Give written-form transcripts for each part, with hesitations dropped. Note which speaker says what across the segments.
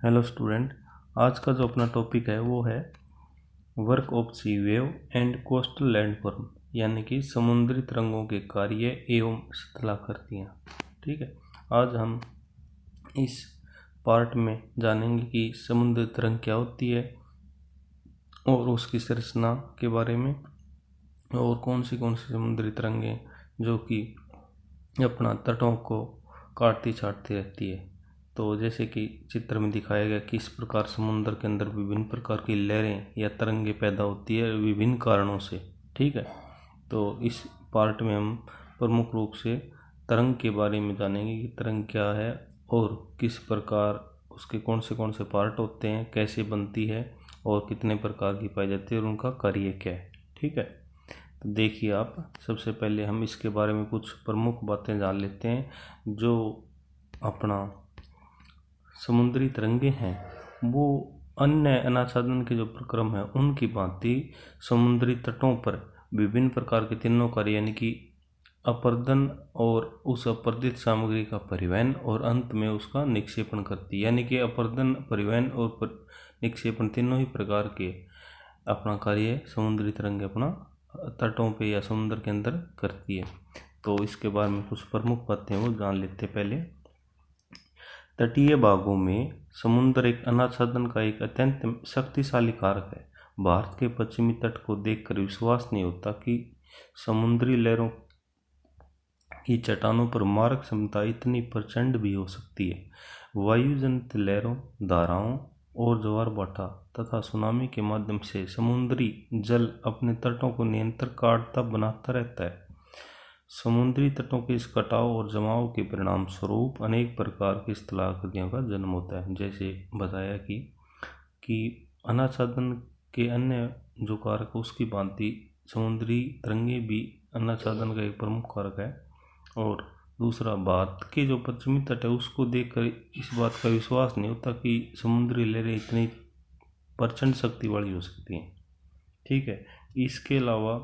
Speaker 1: Hello student, आज का जो अपना टॉपिक है वो है work of sea wave and coastal landform, यानी कि समुद्री तरंगों के कार्य एवं स्थलाकृतियाँ। ठीक है, आज हम इस पार्ट में जानेंगे कि समुद्री तरंग क्या होती है और उसकी संरचना के बारे में, और कौन सी समुद्री तरंगें जो कि अपना तटों को काटती छाटती रहती है। तो जैसे कि चित्र में दिखाया गया किस प्रकार समुद्र के अंदर विभिन्न प्रकार की लहरें या तरंगें पैदा होती है विभिन्न कारणों से। ठीक है, तो इस पार्ट में हम प्रमुख रूप से तरंग के बारे में जानेंगे कि तरंग क्या है और किस प्रकार उसके कौन से पार्ट होते हैं, कैसे बनती है और कितने प्रकार की पाई जाती है और उनका कार्य क्या है। ठीक है, तो देखिए आप, सबसे पहले हम इसके बारे में कुछ प्रमुख बातें जान लेते हैं। जो अपना समुद्री तरंगे हैं वो अन्य अनाच्छादन के जो प्रक्रम है उनकी भांति समुद्री तटों पर विभिन्न प्रकार के तीनों कार्य, यानी कि अपर्दन और उस अपर्दित सामग्री का परिवहन और अंत में उसका निक्षेपण करती है। यानी कि अपर्दन, परिवहन और निक्षेपण तीनों ही प्रकार के अपना कार्य समुद्री तरंगे अपना तटों पे या समुद्र के अंदर करती है। तो इसके बारे में कुछ प्रमुख बातें वो जान लेते हैं। पहले, तटीय भागों में समुद्र एक अनाच्छादन का एक अत्यंत शक्तिशाली कारक है। भारत के पश्चिमी तट को देखकर विश्वास नहीं होता कि समुद्री लहरों की चट्टानों पर मारक क्षमता इतनी प्रचंड भी हो सकती है। वायुजनित लहरों, धाराओं और ज्वार भाटा तथा सुनामी के माध्यम से समुद्री जल अपने तटों को निरंतर काटता बनाता रहता है। समुद्री तटों के इस कटाव और जमाव के परिणाम स्वरूप अनेक प्रकार की स्थलाकृतियों का जन्म होता है। जैसे बताया कि अनाच्छादन के अन्य जो कारक उसकी भांति समुद्री तरंगे भी अनाच्छादन का एक प्रमुख कारक है। और दूसरा, भारत के जो पश्चिमी तट है उसको देखकर इस बात का विश्वास नहीं होता कि समुद्री लहरें इतनी प्रचंड शक्ति वाली हो सकती हैं। ठीक है, इसके अलावा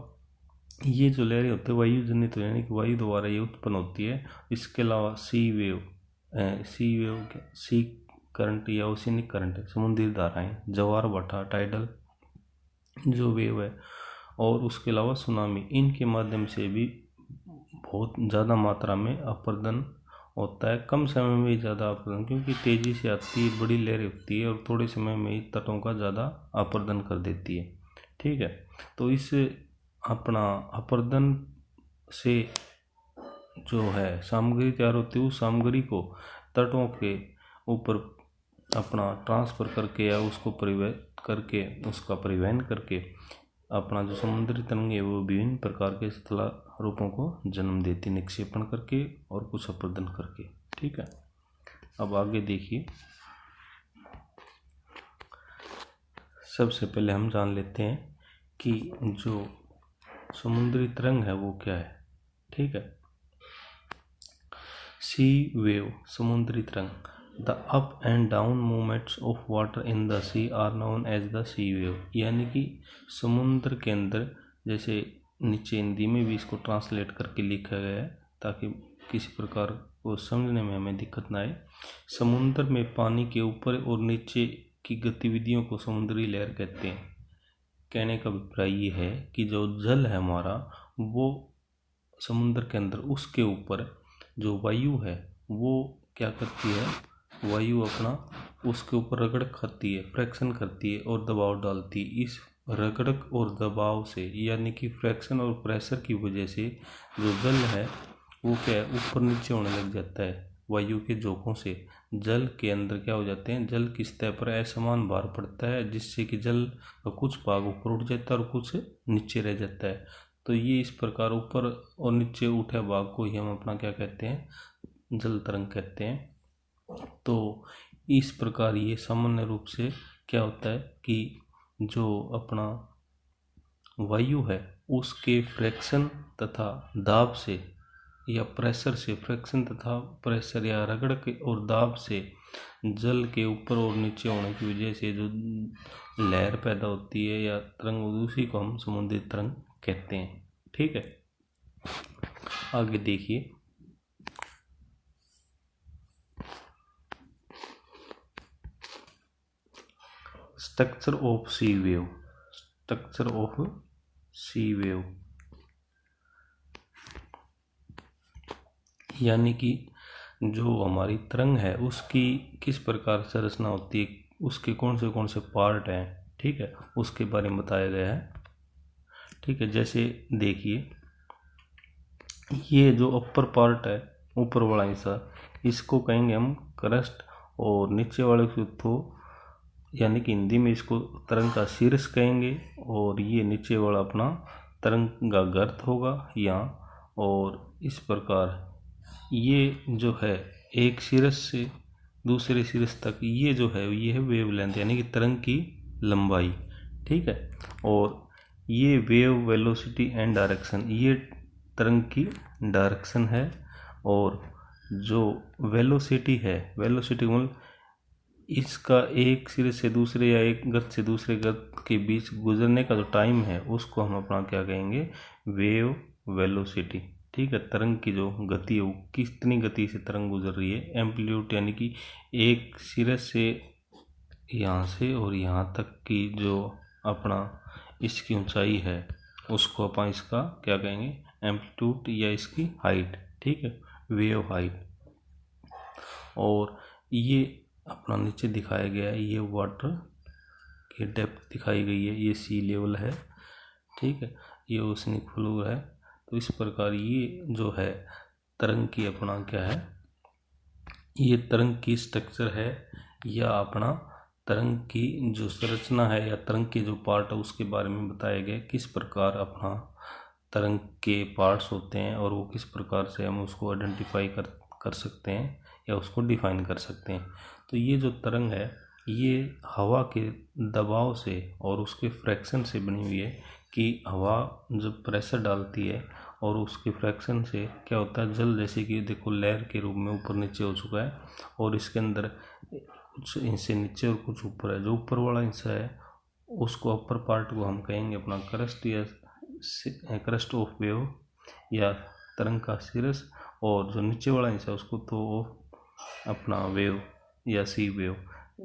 Speaker 1: ये जो लहरें होती है वायुजनित, यानी कि वायु द्वारा ये उत्पन्न होती है। इसके अलावा सी करंट या ओशियनिक करंट, समुद्री धाराएं, ज्वार भाटा, टाइडल जो वेव है, और उसके अलावा सुनामी, इनके माध्यम से भी बहुत ज़्यादा मात्रा में अपर्दन होता है। कम समय में ही ज़्यादा अपर्दन, क्योंकि तेज़ी से आती है, बड़ी लहरें होती है और थोड़े समय में ही तटों का ज़्यादा अपर्दन कर देती है। ठीक है, तो इस अपना अपर्दन से जो है सामग्री तैयार होती है, उस सामग्री को तटों के ऊपर अपना ट्रांसफ़र करके या उसको उसका परिवहन करके अपना जो समुद्री तरंग है वो विभिन्न प्रकार के स्थला रूपों को जन्म देती, निक्षेपण करके और कुछ अपर्दन करके। ठीक है, अब आगे देखिए, सबसे पहले हम जान लेते हैं कि जो समुद्री तरंग है वो क्या है। ठीक है, सी वेव, समुद्री तरंग, the up and down movements of water in the sea are known as the sea wave. यानी कि समुद्र के अंदर, जैसे नीचे हिंदी में भी इसको ट्रांसलेट करके लिखा गया है ताकि किसी प्रकार को समझने में हमें दिक्कत ना आए। समुद्र में पानी के ऊपर और नीचे की गतिविधियों को समुद्री लहर कहते हैं। कहने का अभिप्राय ये है कि जो जल है हमारा, वो समुद्र के अंदर उसके ऊपर जो वायु है वो क्या करती है, वायु अपना उसके ऊपर रगड़ खाती है, फ्रैक्शन करती है और दबाव डालती है। इस रगड़क और दबाव से, यानी कि फ्रैक्शन और प्रेशर की वजह से जो जल है वो क्या है, ऊपर नीचे होने लग जाता है। वायु के झोंकों से जल के अंदर क्या हो जाते हैं, जल की सतह पर असमान भार पड़ता है, जिससे कि जल का कुछ भाग ऊपर उठ जाता है और कुछ नीचे रह जाता है। तो ये इस प्रकार ऊपर और नीचे उठे भाग को ही हम अपना क्या कहते हैं, जल तरंग कहते हैं। तो इस प्रकार ये सामान्य रूप से क्या होता है कि जो अपना वायु है उसके फ्रैक्शन तथा दाब से या प्रेशर से, फ्रैक्शन तथा प्रेशर या रगड़ के और दाब से जल के ऊपर और नीचे होने की वजह से जो लहर पैदा होती है या तरंग, उसी को हम समुद्री तरंग कहते हैं। ठीक है, आगे देखिए, structure of sea wave, structure of sea wave यानी कि जो हमारी तरंग है उसकी किस प्रकार संरचना होती है, उसके कौन से पार्ट हैं, ठीक है, उसके बारे में बताया गया है। ठीक है, जैसे देखिए ये जो अपर पार्ट है, ऊपर वाला हिस्सा, इसको कहेंगे हम क्रस्ट, और नीचे वाले को तो यानी कि हिंदी में इसको तरंग का शीर्ष कहेंगे, और ये नीचे वाला अपना तरंग का गर्त होगा यहाँ। और इस प्रकार ये जो है एक शीर्ष से दूसरे शीर्ष तक, ये जो है ये है वेवलेंथ यानी कि तरंग की लंबाई। ठीक है, और ये वेव वेलोसिटी एंड डायरेक्शन, ये तरंग की डायरेक्शन है। और जो वेलोसिटी है, वेलोसिटी मतलब इसका एक सिरे से दूसरे या एक गत से दूसरे गत के बीच गुजरने का जो टाइम है उसको हम अपना क्या कहेंगे, वेव वेलोसिटी। ठीक है, तरंग की जो गति है वो कितनी गति से तरंग गुजर रही है। एम्पलीट्यूड यानी कि एक सिरे से यहाँ से और यहाँ तक की जो अपना इसकी ऊंचाई है उसको अपन इसका क्या कहेंगे, एम्पलीट्यूड या इसकी हाइट। ठीक है, वेव हाइट। और ये अपना नीचे दिखाया गया है, ये वाटर की डेप्थ दिखाई गई है, ये सी लेवल है। ठीक है, ये ओशनिक फ्लोर है। तो इस प्रकार ये जो है तरंग की अपना क्या है, ये तरंग की स्ट्रक्चर है, या अपना तरंग की जो संरचना है या तरंग के जो पार्ट है उसके बारे में बताया गया, किस प्रकार अपना तरंग के पार्ट्स होते हैं और वो किस प्रकार से हम उसको आइडेंटिफाई कर सकते हैं या उसको डिफाइन कर सकते हैं। तो ये जो तरंग है ये हवा के दबाव से और उसके फ्रैक्शन से बनी हुई है, कि हवा जब प्रेशर डालती है और उसके फ्रैक्शन से क्या होता है, जल जैसे कि देखो लहर के रूप में ऊपर नीचे हो चुका है, और इसके अंदर कुछ हिस्से नीचे और कुछ ऊपर है। जो ऊपर वाला हिस्सा है उसको अपर पार्ट को हम कहेंगे अपना क्रस्ट या क्रस्ट ऑफ वेव या तरंग का शीर्ष, और जो नीचे वाला हिस्सा उसको तो अपना वेव या सी वेव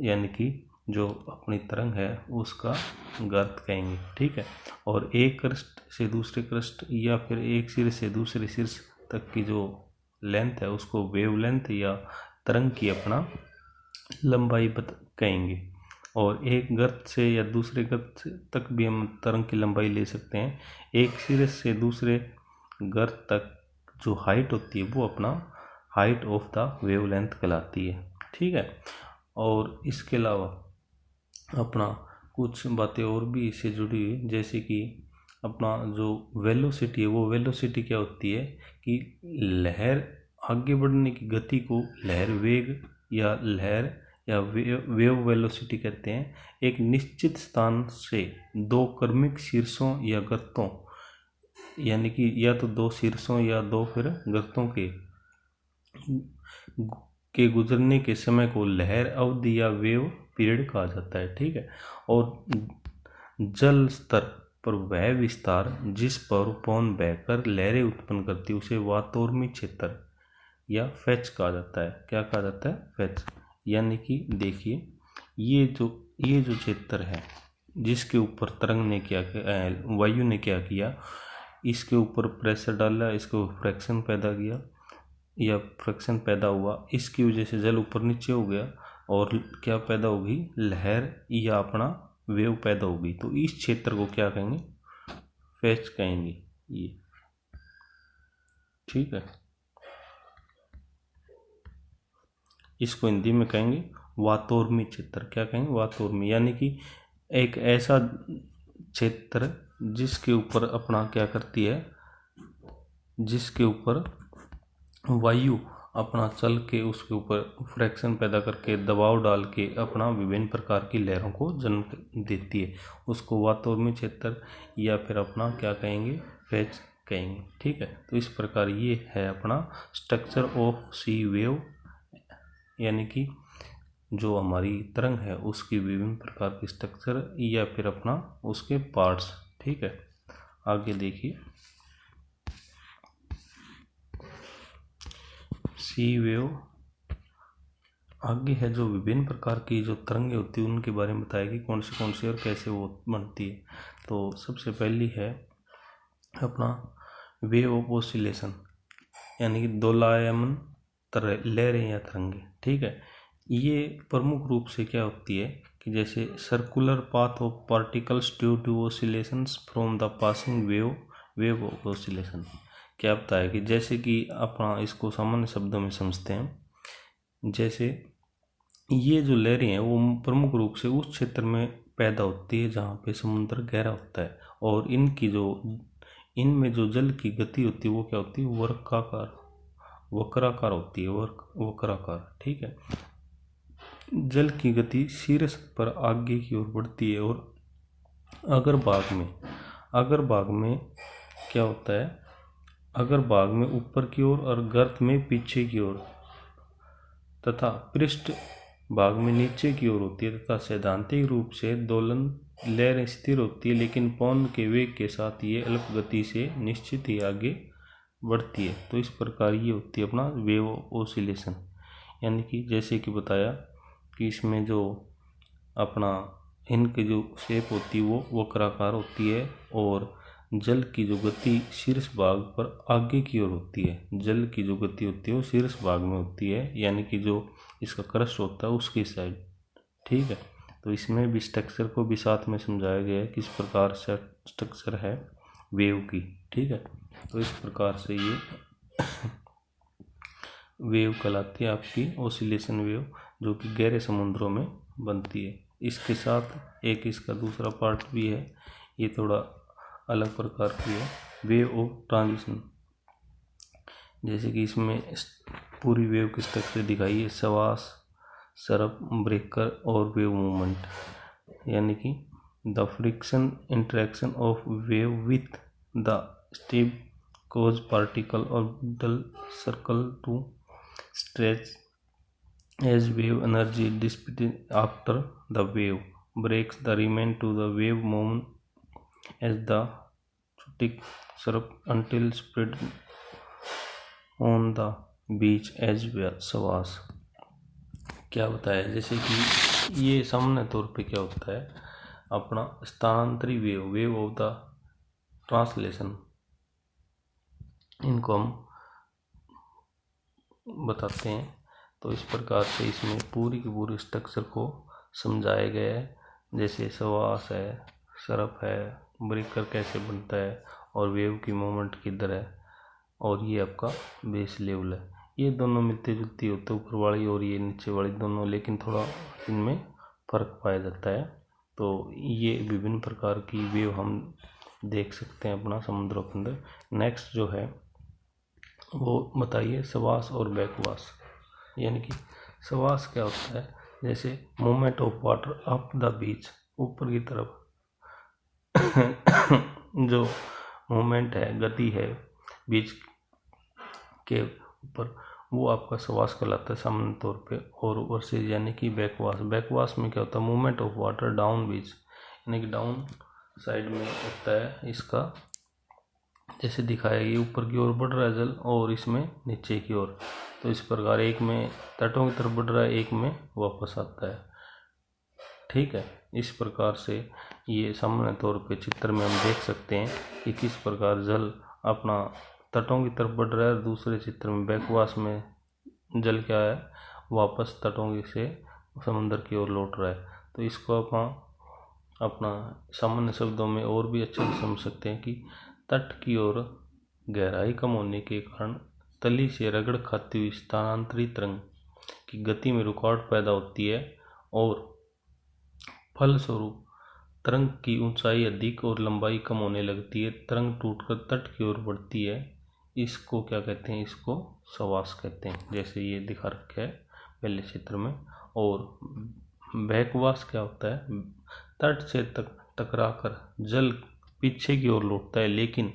Speaker 1: यानी कि जो अपनी तरंग है उसका गर्त कहेंगे। ठीक है, और एक क्रस्ट से दूसरे क्रस्ट या फिर एक शीर्ष से दूसरे शीर्ष तक की जो लेंथ है उसको वेव लेंथ या तरंग की अपना लंबाई कहेंगे। और एक गर्त से या दूसरे गर्त तक भी हम तरंग की लंबाई ले सकते हैं। एक शीर्ष से दूसरे गर्त तक जो हाइट होती है वो अपना हाइट ऑफ द वेवलेंथ कहलाती है। ठीक है, और इसके अलावा अपना कुछ बातें और भी इससे जुड़ी हुई, जैसे कि अपना जो वेलोसिटी है, वो वेलोसिटी क्या होती है कि लहर आगे बढ़ने की गति को लहर वेग या लहर या वेव वेलोसिटी कहते हैं। एक निश्चित स्थान से दो क्रमिक शीर्षों या गर्तों यानी कि या तो दो शीर्षों या दो फिर गर्तों के गुजरने के समय को लहर अवधि या वेव पीरियड कहा जाता है। ठीक है, और जल स्तर पर वह विस्तार जिस पर पवन बहकर लहरें उत्पन्न करती है उसे वातोर्मी क्षेत्र या फेच कहा जाता है। क्या कहा जाता है, फेच। यानी कि देखिए ये जो क्षेत्र है जिसके ऊपर तरंग ने क्या किया, वायु ने क्या किया, इसके ऊपर प्रेशर डाला, इसको फ्रैक्शन पैदा किया या फ्रैक्शन पैदा हुआ, इसकी वजह से जल ऊपर नीचे हो गया और क्या पैदा होगी, लहर या अपना वेव पैदा होगी। तो इस क्षेत्र को क्या कहेंगे, फेच कहेंगे ये। ठीक है, इसको हिंदी में कहेंगे वातोर्मी क्षेत्र। क्या कहेंगे, वातोर्मी, यानी कि एक ऐसा क्षेत्र जिसके ऊपर अपना क्या करती है, जिसके ऊपर वायु अपना चल के उसके ऊपर फ्रैक्शन पैदा करके दबाव डाल के अपना विभिन्न प्रकार की लहरों को जन्म देती है, उसको वातोर्मी क्षेत्र या फिर अपना क्या कहेंगे, फेच कहेंगे। ठीक है, तो इस प्रकार ये है अपना स्ट्रक्चर ऑफ सी वेव, यानी कि जो हमारी तरंग है उसकी विभिन्न प्रकार की स्ट्रक्चर या फिर अपना उसके पार्ट्स। ठीक है, आगे देखिए, सी वेव आगे है जो विभिन्न प्रकार की जो तरंगें होती है उनके बारे में बताया कि कौन सी और कैसे वो बनती है। तो सबसे पहली है अपना वेव ऑफ ऑसिलेशन, यानी कि दोलायमान लहरें या तरंगे। ठीक है, ये प्रमुख रूप से क्या होती है कि जैसे circular path of particles due to oscillations from the passing wave of oscillation. क्या बताया कि जैसे कि अपना इसको सामान्य शब्दों में समझते हैं, जैसे ये जो लहरें हैं वो प्रमुख रूप से उस क्षेत्र में पैदा होती है जहाँ पे समुद्र गहरा होता है, और इनमें जो जल की गति होती है वो क्या होती है, वक्राकार होती है, वक्राकार। ठीक है, जल की गति शीर्ष पर आगे की ओर बढ़ती है, और अगर भाग में क्या होता है, अगर भाग में ऊपर की ओर और गर्त में पीछे की ओर तथा पृष्ठ भाग में नीचे की ओर होती है, तथा सैद्धांतिक रूप से दोलन लहरें स्थिर होती है, लेकिन पवन के वेग के साथ ये अल्प गति से निश्चित ही आगे बढ़ती है। तो इस प्रकार ये होती है अपना वेव ऑसिलेशन। यानी कि जैसे कि बताया कि इसमें जो अपना इनकी जो शेप होती है वो वक्राकार होती है, और जल की जो गति शीर्ष भाग पर आगे की ओर होती है। जल की जो गति होती है वो शीर्ष भाग में होती है, यानी कि जो इसका क्रस्ट होता है उसकी साइड। ठीक है, तो इसमें भी स्ट्रक्चर को भी साथ में समझाया गया है किस प्रकार से स्ट्रक्चर है वेव की। ठीक है, तो इस प्रकार से ये वेव कहलाती है आपकी ऑसिलेशन वेव, जो कि गहरे समुद्रों में बनती है। इसके साथ एक इसका दूसरा पार्ट भी है, ये थोड़ा अलग प्रकार की है, वेव ऑफ ट्रांजिशन। जैसे कि इसमें पूरी वेव की स्ट्रक्चर दिखाई है, सवास, सरप, ब्रेकर और वेव मूवमेंट, यानी कि the friction interaction of wave with the step cause particle orbital circle to stretch as wave energy dissipated after the wave breaks the remain to the wave moment as the static surf until spread on the beach as सवास। क्या बताया, जैसे कि ये सामान्य तौर पे क्या होता है, अपना स्थानांतरी वेव ऑफ द ट्रांसलेशन, इनको हम बताते हैं। तो इस प्रकार से इसमें पूरी की पूरी स्ट्रक्चर को समझाया गया है, जैसे सवास है, सरफ है, ब्रेकर कैसे बनता है, और वेव की मोमेंट किधर है, और ये आपका बेस लेवल है। ये दोनों मिलती जुलती होते हैं, ऊपर वाली और ये नीचे वाली दोनों, लेकिन थोड़ा इनमें फर्क पाया जाता है। तो ये विभिन्न प्रकार की वेव हम देख सकते हैं अपना समुद्रों के अंदर। नेक्स्ट जो है वो बताइए सवास और बैकवास। यानी कि सवास क्या होता है, जैसे movement of water up the beach, ऊपर की तरफ जो मूवमेंट है, गति है बीच के ऊपर, वो आपका सवास कहलाता है सामान्य तौर पे। और वर्सेज यानी कि बैकवास में क्या होता है, मूवमेंट ऑफ वाटर डाउन बीच, यानी कि डाउन साइड में होता है इसका, जैसे दिखाया ये ऊपर की ओर बढ़ रहा है जल और इसमें नीचे की ओर। तो इस प्रकार एक में तटों की तरफ बढ़ रहा है, एक में वापस आता है। ठीक है, इस प्रकार से ये सामान्य तौर पे चित्र में हम देख सकते हैं कि किस प्रकार जल अपना तटों की तरफ बढ़ रहा है। दूसरे चित्र में बैकवास में जल क्या है, वापस तटों से समुद्र की ओर लौट रहा है। तो इसको अपना सामान्य शब्दों में और भी अच्छे से समझ सकते हैं कि तट की ओर गहराई कम होने के कारण तली से रगड़ खाती हुई स्थानांतरित तरंग की गति में रुकावट पैदा होती है, और फलस्वरूप तरंग की ऊंचाई अधिक और लंबाई कम होने लगती है। तरंग टूटकर तट की ओर बढ़ती है। इसको क्या कहते हैं, इसको सवास कहते हैं, जैसे ये दिखा रखा है पहले चित्र में। और बैकवास क्या होता है, तट से टकराकर जल पीछे की ओर लौटता है, लेकिन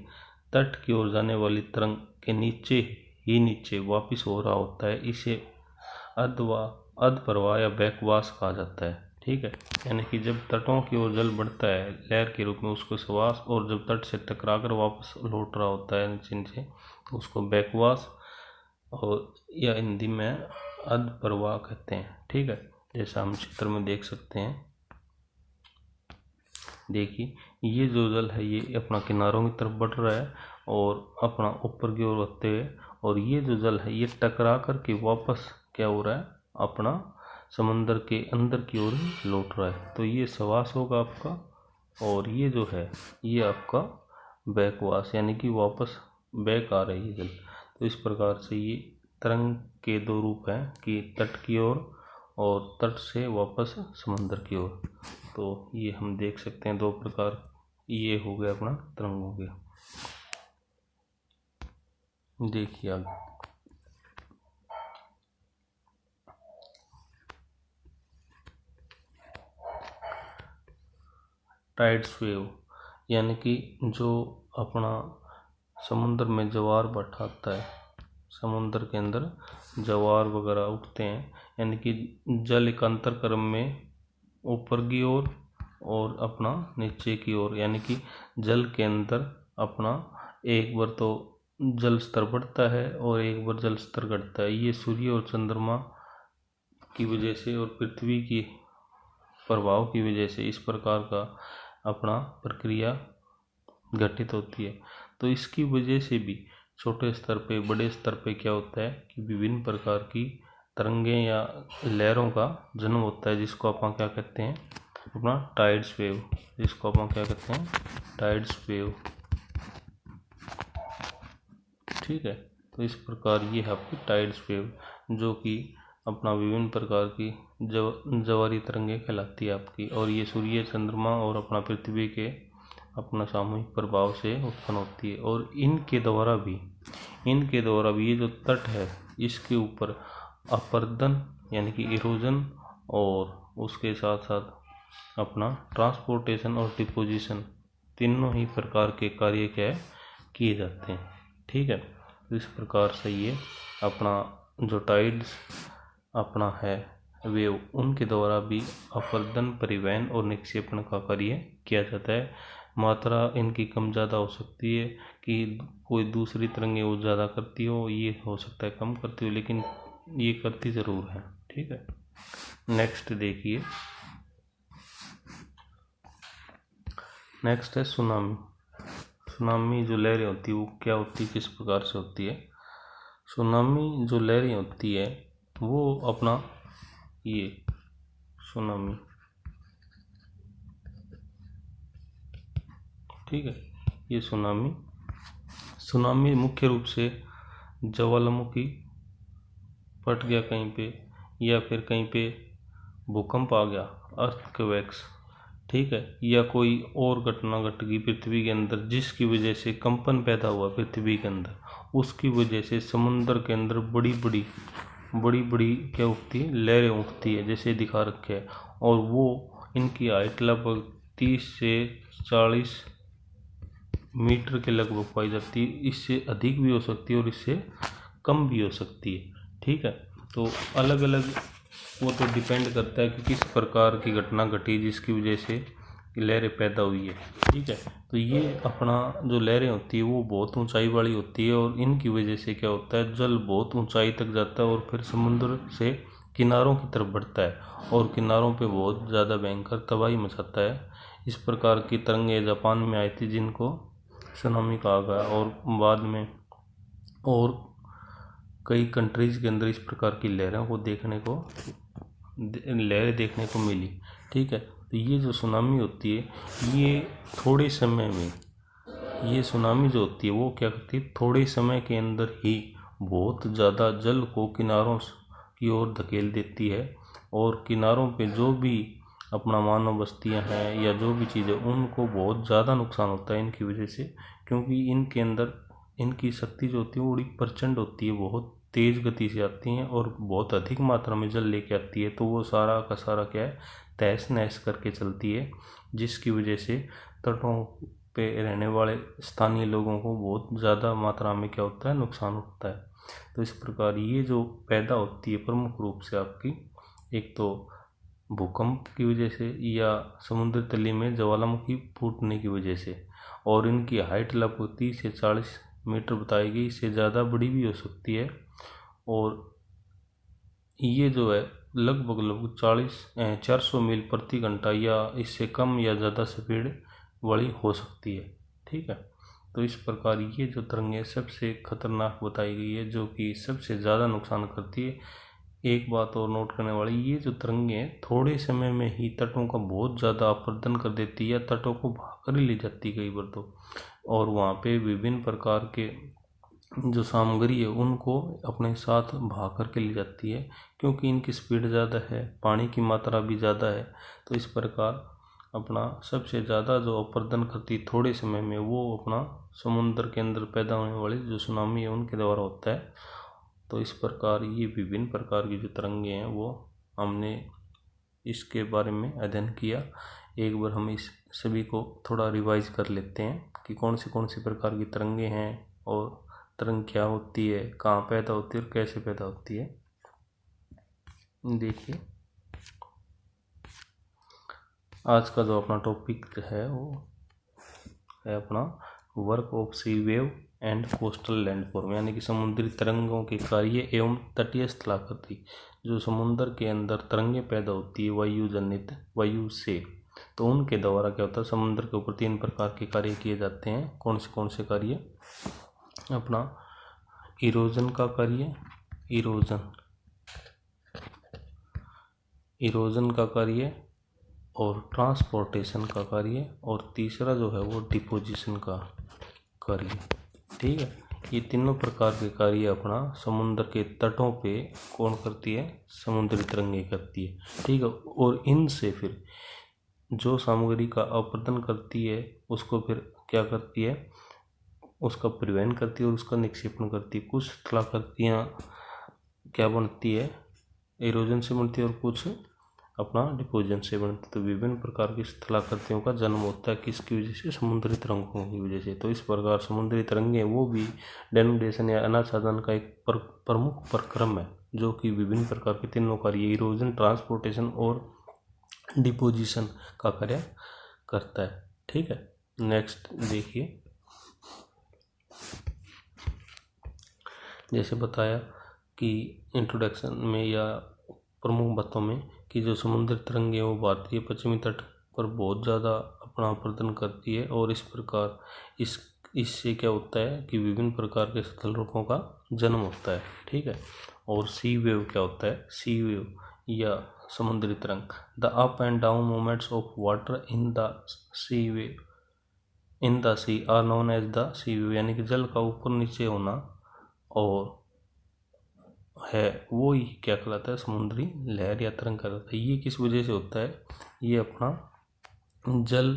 Speaker 1: तट की ओर जाने वाली तरंग के नीचे वापस हो रहा होता है। इसे अध प्रवाह या बैकवास कहा जाता है। ठीक है, यानी कि जब तटों की ओर जल बढ़ता है लहर के रूप में उसको सवास, और जब तट से टकराकर वापस लौट रहा होता है नीचे तो उसको बैकवास, और या हिंदी में अध प्रवाह कहते हैं। ठीक है, जैसा हम चित्र में देख सकते हैं। देखिए, ये जो जल है ये अपना किनारों की तरफ बढ़ रहा है और अपना ऊपर की ओर होते हुए, और ये जो जल है ये टकरा करके वापस क्या हो रहा है, अपना समंदर के अंदर की ओर लौट रहा है। तो ये सवास होगा आपका, और ये जो है ये आपका बैकवास, यानी कि वापस बैक आ रही है जल। तो इस प्रकार से ये तरंग के दो रूप हैं कि तट की ओर और तट से वापस समंदर की ओर। तो ये हम देख सकते हैं दो प्रकार, ये हो गया अपना तरंग हो गया। देखिए आगे, टाइड्स वेव, यानी कि जो अपना समुद्र में ज्वार बैठाता है, समुद्र के अंदर ज्वार वगैरह उठते हैं, यानी कि जल एक अंतर क्रम में ऊपर की ओर और अपना नीचे की ओर, यानी कि जल के अंदर अपना एक बार तो जल स्तर बढ़ता है और एक बार जल स्तर घटता है। ये सूर्य और चंद्रमा की वजह से और पृथ्वी की प्रभाव की वजह से इस प्रकार का अपना प्रक्रिया घटित होती है। तो इसकी वजह से भी छोटे स्तर पे बड़े स्तर पे क्या होता है कि विभिन्न प्रकार की तरंगें या लहरों का जन्म होता है, जिसको अपन क्या कहते हैं, अपना टाइड्स वेव, जिसको अपन क्या कहते हैं, टाइड्स वेव। ठीक है, तो इस प्रकार ये है आपकी टाइड्स वेव, जो कि अपना विभिन्न प्रकार की ज्वारी तरंगें कहलाती है आपकी, और ये सूर्य चंद्रमा और अपना पृथ्वी के अपना सामूहिक प्रभाव से उत्पन्न होती है। और इनके द्वारा भी ये जो तट है इसके ऊपर अपर्दन यानी कि इरोजन और उसके साथ साथ अपना ट्रांसपोर्टेशन और डिपोजिशन, तीनों ही प्रकार के कार्य क्या किए जाते हैं। ठीक है, तो इस प्रकार से ये अपना जो टाइड्स अपना है वेव, उनके द्वारा भी अपर्दन, परिवहन और निक्षेपण का कार्य किया जाता है। मात्रा इनकी कम ज़्यादा हो सकती है कि कोई दूसरी तरंगें वो ज़्यादा करती हो, ये हो सकता है कम करती हो, लेकिन ये करती ज़रूर है। ठीक है, नेक्स्ट देखिए, नेक्स्ट है सुनामी। सुनामी जो लहरें होती है वो क्या होती है, किस प्रकार से होती है। सुनामी जो लहरें होती है वो अपना ये सुनामी, ठीक है, ये सुनामी मुख्य रूप से ज्वालामुखी फट गया कहीं पे, या फिर कहीं पे भूकंप आ गया, अर्थक्वेक्स, ठीक है, या कोई और घटना घट गई पृथ्वी के अंदर जिसकी वजह से कंपन पैदा हुआ पृथ्वी के अंदर, उसकी वजह से समुद्र के अंदर बड़ी बड़ी क्या उठती है, लहरें उठती है, जैसे दिखा रखे है। और वो इनकी हाइट लगभग 30 से 40 मीटर के लगभग पाई जाती है। इससे अधिक भी हो सकती है और इससे कम भी हो सकती है। ठीक है, तो अलग अलग वो तो डिपेंड करता है कि किस प्रकार की घटना घटी जिसकी वजह से लहरें पैदा हुई है। ठीक है, तो ये अपना जो लहरें होती है वो बहुत ऊंचाई वाली होती है, और इनकी वजह से क्या होता है, जल बहुत ऊंचाई तक जाता है और फिर समुद्र से किनारों की तरफ बढ़ता है और किनारों पे बहुत ज़्यादा भयंकर तबाही मचाता है। इस प्रकार की तरंगें जापान में आई थी जिनको सुनामी कहा गया, और बाद में और कई कंट्रीज़ के अंदर इस प्रकार की लहरें देखने को मिली। ठीक है, तो ये जो सुनामी होती है ये थोड़े समय में, ये सुनामी जो होती है वो क्या करती है, थोड़े समय के अंदर ही बहुत ज़्यादा जल को किनारों की ओर धकेल देती है, और किनारों पे जो भी अपना मानव बस्तियां हैं या जो भी चीज़ें, उनको बहुत ज़्यादा नुकसान होता है इनकी वजह से, क्योंकि इनके अंदर इनकी शक्ति जो होती है वो बड़ी प्रचंड होती है, बहुत तेज़ गति से आती हैं और बहुत अधिक मात्रा में जल लेके आती है। तो वो सारा का सारा क्या है, तहस नहस करके चलती है, जिसकी वजह से तटों पे रहने वाले स्थानीय लोगों को बहुत ज़्यादा मात्रा में क्या होता है, नुकसान होता है। तो इस प्रकार ये जो पैदा होती है प्रमुख रूप से आपकी, एक तो भूकंप की वजह से या समुद्र तली में ज्वालामुखी फूटने की वजह से, और इनकी हाइट लगभग 30 से 40 मीटर बताई गई, इससे ज़्यादा बड़ी भी हो सकती है। और ये जो है लगभग लगभग 400 मील प्रति घंटा या इससे कम या ज़्यादा स्पीड वाली हो सकती है। ठीक है, तो इस प्रकार ये जो तरंगें सबसे खतरनाक बताई गई है, जो कि सबसे ज़्यादा नुकसान करती है। एक बात और नोट करने वाली, ये जो तरंगें थोड़े समय में ही तटों का बहुत ज़्यादा अपरदन कर देती है या तटों को भाकर ले जाती कई बार तो, और वहाँ पे विभिन्न प्रकार के जो सामग्री है उनको अपने साथ भाग कर के ले जाती है, क्योंकि इनकी स्पीड ज़्यादा है, पानी की मात्रा भी ज़्यादा है। तो इस प्रकार अपना सबसे ज़्यादा जो अपरदन करती थोड़े समय में, वो अपना समुद्र के अंदर पैदा होने वाली जो सुनामी है उनके द्वारा होता है। तो इस प्रकार ये विभिन्न प्रकार की जो तरंगे हैं वो हमने इसके बारे में अध्ययन किया। एक बार हम इस सभी को थोड़ा रिवाइज कर लेते हैं कि कौन सी प्रकार की तरंगे हैं और तरंग क्या होती है, कहाँ पैदा होती है और कैसे पैदा होती है। देखिए, आज का जो अपना टॉपिक है वो है अपना work of sea wave and coastal landform, यानी कि समुद्री तरंगों के कार्य एवं तटीय स्थलाकृति। जो समुद्र के अंदर तरंगें पैदा होती है वायु जनित, वायु से, तो उनके द्वारा क्या होता है, समुद्र के ऊपर 3 प्रकार के कार्य किए जाते हैं। कौन से कार्य? अपना इरोजन का कार्य, इरोजन का कार्य, और ट्रांसपोर्टेशन का कार्य, और तीसरा जो है वो डिपोजिशन का कार्य। ठीक है, ये तीनों प्रकार के कार्य अपना समुद्र के तटों पे कौन करती है? समुद्री तरंगें करती है। ठीक है, और इनसे फिर जो सामग्री का अपरदन करती है उसको फिर क्या करती है? उसका परिवहन करती है और उसका निक्षेपण करती है। कुछ स्थलाकृतियाँ क्या बनती है? इरोजन से बनती है, और कुछ अपना डिपोजन से बनती। तो विभिन्न प्रकार की स्थलाकृतियों का जन्म होता है किसकी वजह से? समुद्री तरंगों की वजह से। तो इस प्रकार समुद्री तरंगें वो भी डेनुडेशन या अनाच्छादन का एक प्रमुख प्रक्रम है, जो कि विभिन्न प्रकार के तीनों कार्य इरोजन, ट्रांसपोर्टेशन और डिपोजिशन का कार्य करता है। ठीक है, नेक्स्ट देखिए, जैसे बताया कि इंट्रोडक्शन में या प्रमुख बातों में कि जो समुद्री तरंगें वो भारतीय पश्चिमी तट पर बहुत ज़्यादा अपना अपरदन करती है, और इस प्रकार इससे क्या होता है कि विभिन्न प्रकार के स्थल रूपों का जन्म होता है। ठीक है, और सी वेव क्या होता है? सी वेव या समुद्री तरंग, the up and down movements of water in the sea wave in the sea are known as the sea wave, यानी कि जल का ऊपर नीचे होना और है वो ही क्या कहलाता है? समुद्री लहर या तरंग कहलाता है। ये किस वजह से होता है? ये अपना जल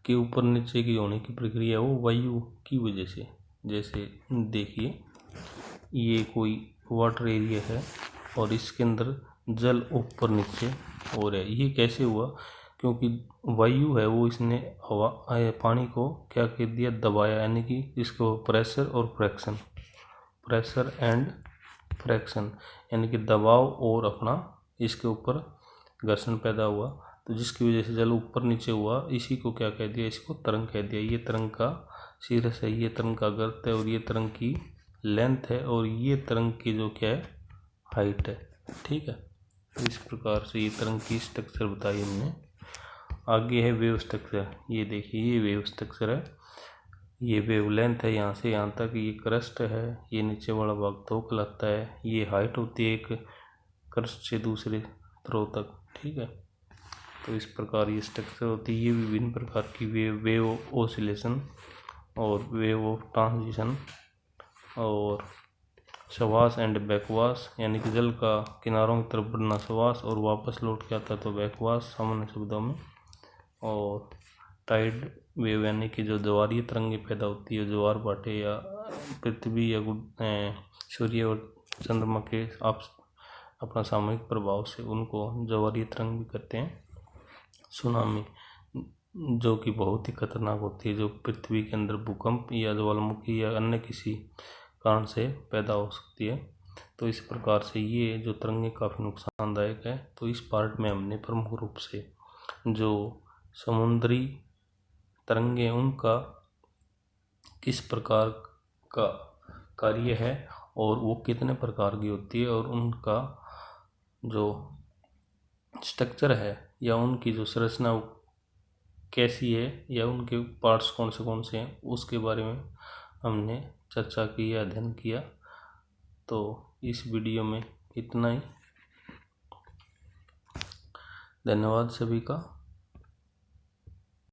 Speaker 1: के ऊपर नीचे की होने की प्रक्रिया वो वायु की वजह से। जैसे देखिए, ये कोई वाटर एरिया है और इसके अंदर जल ऊपर नीचे हो रहा है। ये कैसे हुआ? क्योंकि वायु है वो इसने हवा पानी को क्या कर दिया? दबाया, यानी कि इसको प्रेशर और फ्रैक्शन, प्रेशर एंड फ्रैक्शन, यानी कि दबाव और अपना इसके ऊपर घर्षण पैदा हुआ, तो जिसकी वजह से जल ऊपर नीचे हुआ। इसी को क्या कह दिया? इसको तरंग कह दिया। ये तरंग का शीर्ष है, ये तरंग का गर्त है, और ये तरंग की लेंथ है, और ये तरंग की जो क्या है? हाइट है। ठीक है, तो इस प्रकार से ये तरंग की स्ट्रक्चर बताई हमने। आगे है वेव स्ट्रक्चर। ये देखिए, ये वेव स्ट्रक्चर है, ये वेव लेंथ है यहाँ से यहाँ तक, ये क्रस्ट है, ये नीचे वाला भाग तो कहलाता है, ये हाइट होती है एक क्रस्ट से दूसरे थ्रो तक। ठीक है, तो इस प्रकार ये स्ट्रक्चर होती है। ये विभिन्न प्रकार की वेव ऑसिलेशन और वेव ऑफ ट्रांजिशन और सवास एंड बैकवास, यानी कि जल का किनारों की तरफ बढ़ना सवास और वापस लौट के आता तो बैकवास सामान्य शब्दों में। और टाइड वेव, यानी कि जो ज्वारीय तरंगें पैदा होती है, ज्वार भाटे या पृथ्वी या सूर्य और चंद्रमा के अपना सामूहिक प्रभाव से उनको ज्वारीय तरंग भी कहते हैं। सुनामी, जो कि बहुत ही खतरनाक होती है, जो पृथ्वी के अंदर भूकंप या ज्वालामुखी या अन्य किसी कारण से पैदा हो सकती है। तो इस प्रकार से ये जो तरंगें काफ़ी नुकसानदायक है। तो इस पार्ट में हमने प्रमुख रूप से जो समुद्री तरंगें उनका किस प्रकार का कार्य है और वो कितने प्रकार की होती है और उनका जो स्ट्रक्चर है या उनकी जो संरचना कैसी है या उनके पार्ट्स कौन से हैं उसके बारे में हमने चर्चा की या अध्ययन किया। तो इस वीडियो में इतना ही। धन्यवाद सभी का।